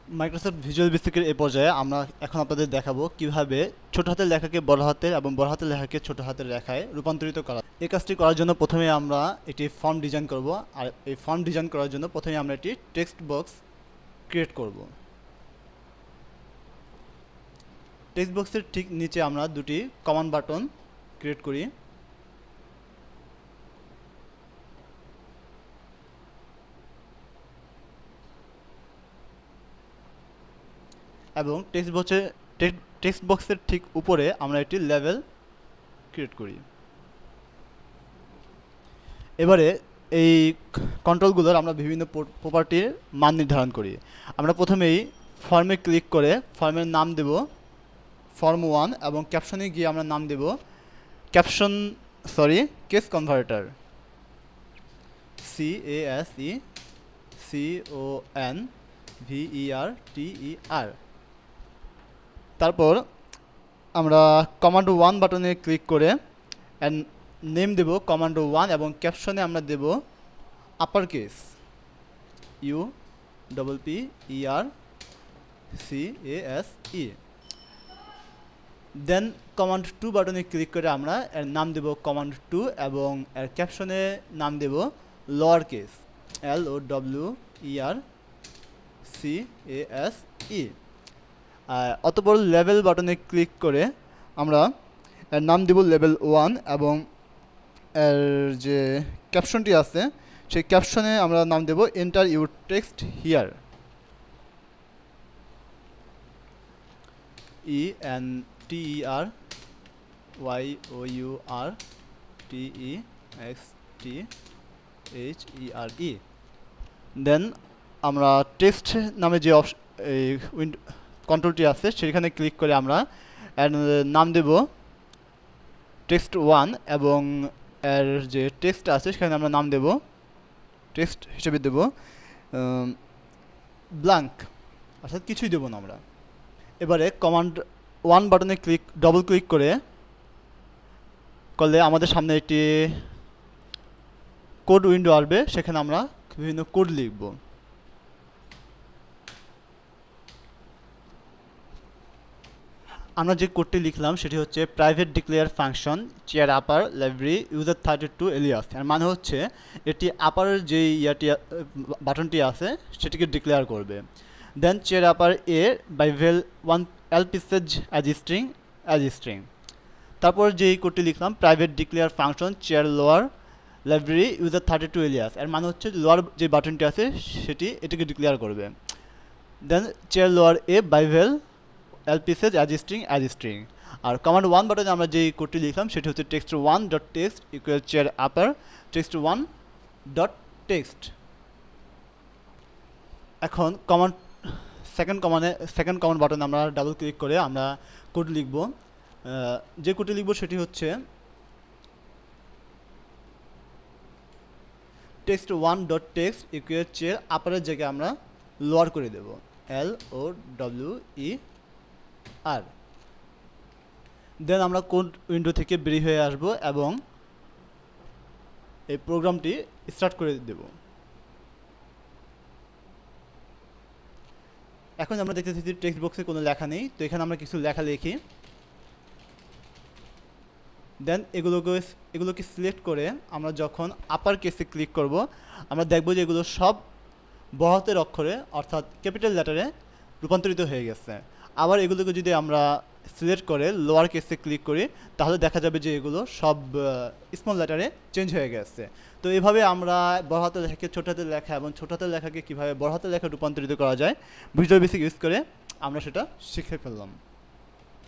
Microsoft visual বেসিকের এই পর্যায়ে আমরা এখন আপনাদের দেখাবো কিভাবে ছোট হাতের লেখাকে বড় হাতের এবং বড় হাতের লেখাকে ছোট হাতের লেখায় রূপান্তরিত করা। এই কাজটি করার জন্য প্রথমে আমরা একটি ফর্ম ডিজাইন করব, আর এই ফর্ম ডিজাইন করার জন্য প্রথমে আমরা একটি টেক্সট বক্স ক্রিয়েট করব। টেক্সট বক্সের ঠিক নিচে আমরা দুটি কমান্ড বাটন ক্রিয়েট করি। এবং টেক্সট বক্সের ঠিক উপরে আমরা একটি লেভেল ক্রিয়েট করি। এবারে এই কন্ট্রোলগুলোর আমরা বিভিন্ন প্রপার্টির মান নির্ধারণ করি। আমরা প্রথমেই ফর্মে ক্লিক করে ফর্মের নাম দেব ফর্ম 1 এবং ক্যাপশনে গিয়ে আমরা নাম দেব কেস কনভার্টার, CASECONVERTER। তারপর আমরা কমান্ড 1 বাটনে ক্লিক করে নেম দেব কমান্ড 1 এবং ক্যাপশনে আমরা দেব আপার কেস UPPERCASE। দেন কমান্ড 2 বাটনে ক্লিক করে আমরা এর নাম দেব কমান্ড 2 এবং এর ক্যাপশনে নাম দেব লোয়ার কেস LOWERCASE। অতঃপর লেভেল বাটনে ক্লিক করে আমরা এর নাম দেব লেভেল 1 এবং এর যে ক্যাপশনটি আছে সেই ক্যাপশনে আমরা নাম দেব enter your text here, ENTERYOURTEXTHERE। Then আমরা টেক্সট নামে যে কন্ট্রোলটি আছে সেখানে ক্লিক করে আমরা এর নাম দেব টেক্সট 1 এবং এর যে টেক্সট আছে সেখানে আমরা নাম দেব টেক্সট হিসেবে দেব ব্ল্যাঙ্ক, অর্থাৎ কিছুই দেব না আমরা। এবারে কমান্ড 1 বাটনে ডবল ক্লিক করলে আমাদের সামনে একটি কোড উইন্ডো আসবে, সেখানে আমরা বিভিন্ন কোড লিখব। আমরা যে কোডটি লিখলাম সেটি হচ্ছে প্রাইভেট ডিক্লেয়ার ফাংশন চেয়ার আপার লাইব্রেরি ইউজার 32 এলিয়াস। এর মানে হচ্ছে এটি আপারের যে বাটনটি আছে সেটিকে ডিক্লেয়ার করবে। Then char upper A by val 1 lpsz as string. তারপর যেই কোডটি লিখলাম private declare function char lower library user 32 alias. এর মানে হচ্ছে লোয়ার যে বাটনটি আছে এটিকে ডিক্লেয়ার করবে। Then char lower A by val lpsz as string. আর কমান্ড 1 বাটনে আমরা যেই কোডটি লিখলাম সেটি হচ্ছে text1.text ইকুয়াল চেয়ার আপার text1.text। এখন সেকেন্ড কমান্ড বাটনে আমরা ডাবল ক্লিক করে আমরা কোড লিখব। যে কোডটি লিখব সেটি হচ্ছে text1.text ইকুয়াল চেয়ার আপারের জায়গায় আমরা লোয়ার করে দেব LOWER। দেন আমরা কোড উইন্ডো থেকে বেরিয়ে হয়ে আসব এবং এই প্রোগ্রামটি স্টার্ট করে দেব। এখন আমরা দেখতেছি যে টেক্সট বক্সে কোনো লেখা নেই, তো এখানে আমরা কিছু লেখা লিখি। দেন এগুলোকে সিলেক্ট করে আমরা যখন আপার কেসে ক্লিক করব আমরা দেখব যে এগুলো সব বড় হাতের অক্ষরে অর্থাৎ ক্যাপিটাল লেটারে রূপান্তরিত হয়ে গেছে। আবার এগুলোকে যদি আমরা সিলেক্ট করে লোয়ার কেসে ক্লিক করি তাহলে দেখা যাবে যে এগুলো সব স্মল লেটারে চেঞ্জ হয়ে গেছে। তো এভাবে আমরা বড় হাতের লেখাকে ছোট হাতের লেখা এবং ছোট হাতের লেখাকে কীভাবে বড় হাতের লেখা রূপান্তরিত করা যায় ভিজুয়াল বেসিক ইউজ করে আমরা সেটা শিখে ফেললাম।